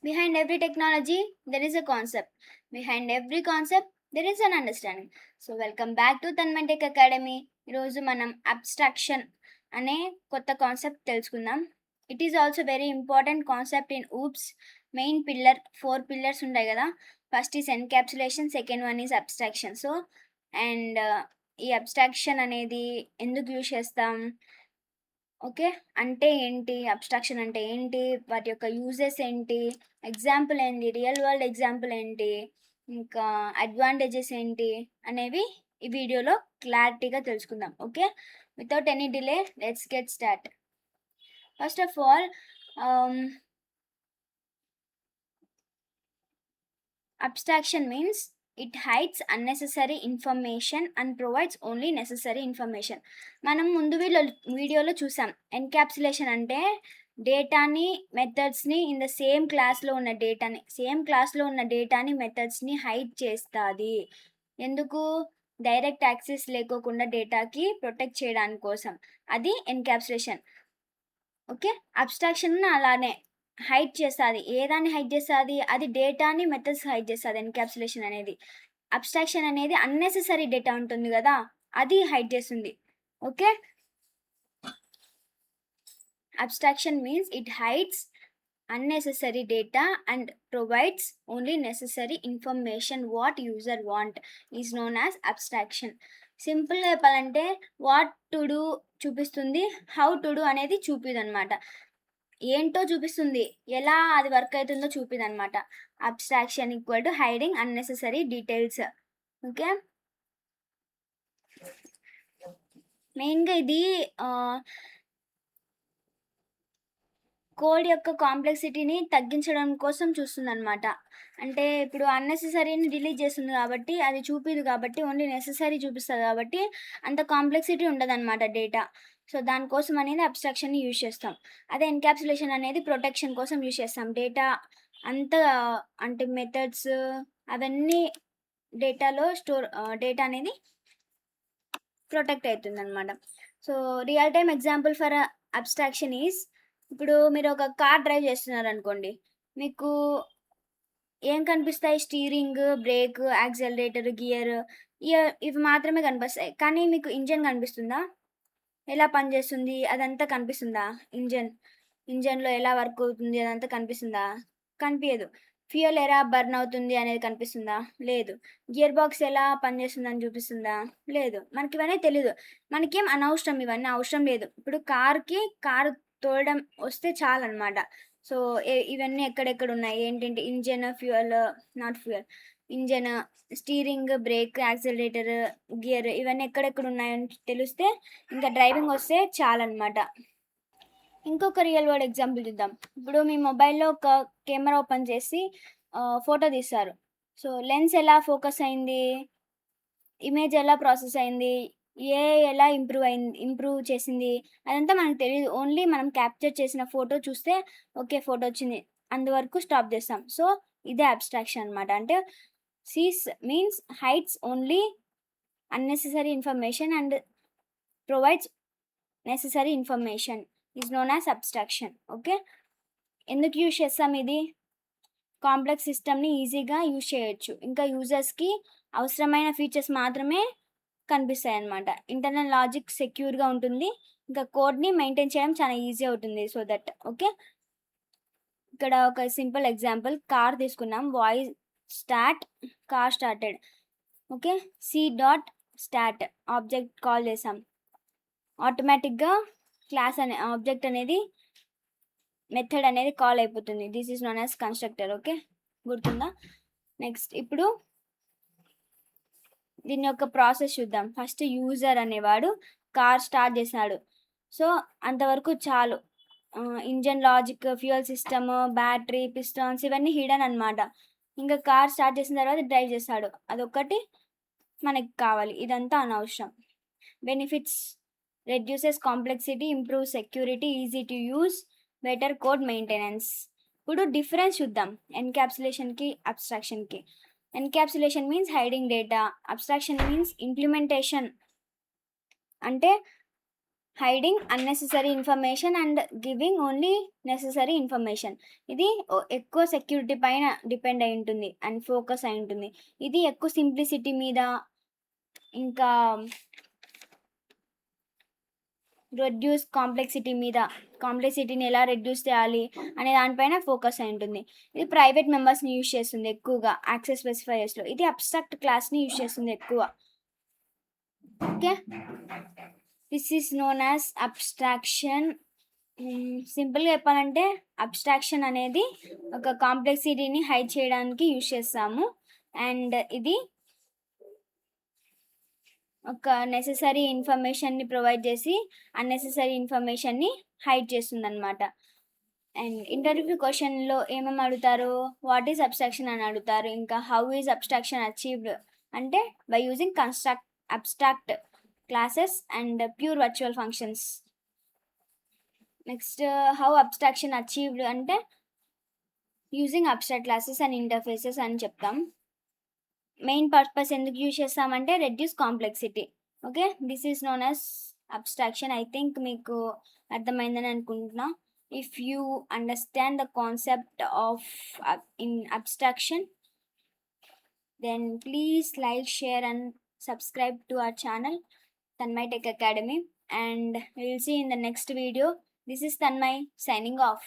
Behind every technology, there is a concept. Behind every concept, there is an understanding. So, welcome back to Tanmantek Academy. ఈరోజు మనం abstraction అనే కొత్త concept తెలుసుకుందాం. It is also very important concept in oops. Main pillar 4 pillars ఉంటాయి కదా. First is encapsulation, second one is abstraction. So and ఈ abstraction అనేది ఎందుకు యూజ్ చేస్తాం, ఓకే, అంటే ఏంటి, అబ్స్ట్రాక్షన్ అంటే ఏంటి, వాటి యొక్క యూజెస్ ఏంటి, ఎగ్జాంపుల్ ఏంటి, రియల్ వరల్డ్ ఎగ్జాంపుల్ ఏంటి, ఇంకా అడ్వాంటేజెస్ ఏంటి అనేవి ఈ వీడియోలో క్లారిటీగా తెలుసుకుందాం. Okay, without any delay let's get start. First of all abstraction means it hides unnecessary information and provides only necessary information. మనం ముందు వీడియోలో చూసాం. ఎన్క్యాప్సులేషన్ అంటే డేటాని, మెథడ్స్ని ఇన్ ద సేమ్ క్లాస్లో ఉన్న డేటాని మెథడ్స్ని హైడ్ చేస్తుంది. ఎందుకు? డైరెక్ట్ యాక్సెస్ లేకోకుండా డేటాకి ప్రొటెక్ట్ చేయడానికి కోసం. అది ఎన్క్యాప్సులేషన్. ఓకే, అబ్స్ట్రాక్షన్ అలానే హైడ్ చేస్తుంది. ఏదాన్ని హైడ్ చేస్తుంది? అది డేటాని, మెథడ్స్ హైడ్ చేస్తుంది ఎన్క్యాప్సులేషన్ అనేది. అబ్స్ట్రాక్షన్ అనేది అన్నెసెసరీ డేటా ఉంటుంది కదా, అది హైడ్ చేస్తుంది. Okay, abstraction means it hides unnecessary data and provides only necessary information what user want is known as abstraction. సింపుల్గా చెప్పాలంటే వాట్ టు డూ చూపిస్తుంది, హౌ టు డూ అనేది చూపిదనమాట. ఏంటో చూపిస్తుంది, ఎలా అది వర్క్ అవుతుందో చూపిదనమాట. Abstraction equal to hiding unnecessary details. Okay, మెయిన్గా ఇది కోడ్ యొక్క కాంప్లెక్సిటీని తగ్గించడం కోసం చూస్తుందనమాట. అంటే ఇప్పుడు అన్నెసెసరీని డిలీట్ చేస్తుంది కాబట్టి, అది చూపిదు కాబట్టి, ఓన్లీ నెసెసరీ చూపిస్తుంది కాబట్టి అంత కాంప్లెక్సిటీ ఉండదన్నమాట డేటా. సో దానికోసం అనేది అబ్స్ట్రాక్షన్ని యూజ్ చేస్తాం. అదే ఎన్క్యాప్సులేషన్ అనేది ప్రొటెక్షన్ కోసం యూజ్ చేస్తాం. డేటా అంతా అంటే మెథడ్స్ అవన్నీ డేటాలో డేటా అనేది ప్రొటెక్ట్ అవుతుందన్నమాట. So real time example for abstraction is, ఇప్పుడు మీరు ఒక కార్ డ్రైవ్ చేస్తున్నారనుకోండి, మీకు ఏం కనిపిస్తాయి? స్టీరింగ్, బ్రేక్, యాక్సిలరేటర్, గియర్, ఇవి మాత్రమే కనిపిస్తాయి. కానీ మీకు ఇంజన్ కనిపిస్తుందా? ఎలా పనిచేస్తుంది అదంతా కనిపిస్తుందా? ఇంజన్లో ఎలా వర్క్ అవుతుంది అదంతా కనిపిస్తుందా? కనిపించదు. ఫ్యూయల్ ఎలా బర్న్ అవుతుంది అనేది కనిపిస్తుందా? లేదు. గియర్ బాక్స్ ఎలా పనిచేస్తుందని చూపిస్తుందా? లేదు. మనకి ఇవన్నీ తెలీదు. మనకేం అనవసరం, ఇవన్నీ అవసరం లేదు. ఇప్పుడు కారు తోలడం వస్తే చాలన్నమాట. సో ఇవన్నీ ఎక్కడెక్కడ ఉన్నాయి ఏంటంటే engine, fuel, not fuel, engine, steering, break, accelerator, gear, ఇవన్నీ ఎక్కడెక్కడ ఉన్నాయని తెలిస్తే ఇంకా డ్రైవింగ్ వస్తే చాలన్నమాట. ఇంకొక రియల్ వరల్డ్ ఎగ్జాంపుల్ చూద్దాం. ఇప్పుడు మీ మొబైల్‌లో ఒక కెమెరా ఓపెన్ చేసి ఫోటో తీస్తారు. సో లెన్స్ ఎలా ఫోకస్ అయింది? ఇమేజ్ ఎలా ప్రాసెస్ అయింది? ఏఐ ఎలా ఇంప్రూవ్ చేసింది? అదంతా మనకు తెలీదు. ఓన్లీ మనం క్యాప్చర్ చేసిన ఫోటో చూస్తే ఓకే, ఫోటో వచ్చింది, అంతవరకు స్టాప్ చేస్తాం. సో ఇదే అబ్స్ట్రాక్షన్ అనమాట. అంటే sees means hides only unnecessary information and provides necessary information is known as abstraction. Okay, ఎందుకు యూజ్ చేస్తాం ఇది? కాంప్లెక్స్ సిస్టమ్ని ఈజీగా యూజ్ చేయొచ్చు, ఇంకా యూజర్స్కి అవసరమైన ఫీచర్స్ మాత్రమే కనిపిస్తాయి అన్నమాట. ఇంటర్నల్ లాజిక్ సెక్యూర్గా ఉంటుంది, ఇంకా కోడ్ని మెయింటైన్ చేయడం చాలా ఈజీ అవుతుంది. సో దట్ ఓకే, ఇక్కడ ఒక సింపుల్ ఎగ్జాంపుల్ కార్ తీసుకున్నాం. Voice start, car started. Okay, C dot start object call చేసాం, ఆటోమేటిక్గా క్లాస్ అనే ఆబ్జెక్ట్ అనేది మెథడ్ అనేది కాల్ అయిపోతుంది. This is known as constructor. Okay, గుర్తుందా? నెక్స్ట్ ఇప్పుడు దీని యొక్క ప్రాసెస్ చూద్దాం. ఫస్ట్ యూజర్ అనేవాడు కార్ స్టార్ట్ చేశాడు. సో అంతవరకు చాలు. Engine logic, fuel system, battery, pistons ఇవన్నీ హిడెన్ అనమాట. ఇంకా కార్ స్టార్ట్ చేసిన తర్వాత డ్రైవ్ చేశాడు, అదొక్కటి మనకి కావాలి, ఇదంతా అనవసరం. Benefits: reduces complexity, improve security, easy to use, better code maintenance. ఇప్పుడు డిఫరెన్స్ చూద్దాం ఎన్క్యాప్సులేషన్కి, అబ్స్ట్రాక్షన్కి. Encapsulation means hiding data, abstraction means implementation. అంటే hiding unnecessary information and giving only necessary information. ఇది ఎక్కువ సెక్యూరిటీ పైన డిపెండ్ అయి ఉంటుంది అండ్ ఫోకస్ అయి ఉంటుంది. ఇది ఎక్కువ సింప్లిసిటీ మీద, ఇంకా రెడ్యూస్ కాంప్లెక్సిటీ మీద, కాంప్లెక్సిటీని ఎలా రెడ్యూస్ చేయాలి అనే దానిపైన ఫోకస్ అయి ఉంటుంది. ఇది ప్రైవేట్ మెంబర్స్ని యూజ్ చేస్తుంది ఎక్కువగా యాక్సెస్ స్పెసిఫైయర్స్లో. ఇది అబ్స్ట్రాక్ట్ క్లాస్ని యూజ్ చేస్తుంది ఎక్కువ. Okay, this is known as abstraction. సింపుల్గా చెప్పాలంటే అబ్స్ట్రాక్షన్ అనేది ఒక కాంప్లెక్సిటీని హైడ్ చేయడానికి యూజ్ చేస్తాము. అండ్ ఇది ఒక నెసెసరీ ఇన్ఫర్మేషన్ని ప్రొవైడ్ చేసి అన్నెసెసరీ ఇన్ఫర్మేషన్ని హైడ్ చేస్తుందన్నమాట. అండ్ ఇంటర్వ్యూ క్వశ్చన్లో ఏమేమి అడుగుతారు, వాట్ ఈజ్ అబ్స్ట్రాక్షన్ అని అడుగుతారు. ఇంకా హౌ ఈజ్ అబ్స్ట్రాక్షన్ అచీవ్డ్ అంటే by using abstract classes and pure virtual functions. Next how abstraction achieved అంటే using abstract classes and interfaces అని చెప్తాం. మెయిన్ పర్పస్ ఎందుకు యూజ్ చేస్తామంటే reduce complexity. Okay, this is known as abstraction. I think మీకు అర్థమైందని అనుకుంటున్నా. If you understand the concept of in abstraction, then please like, share and subscribe to our channel Tanmay Tech Academy, and we will see in the next video. This is Tanmay signing off.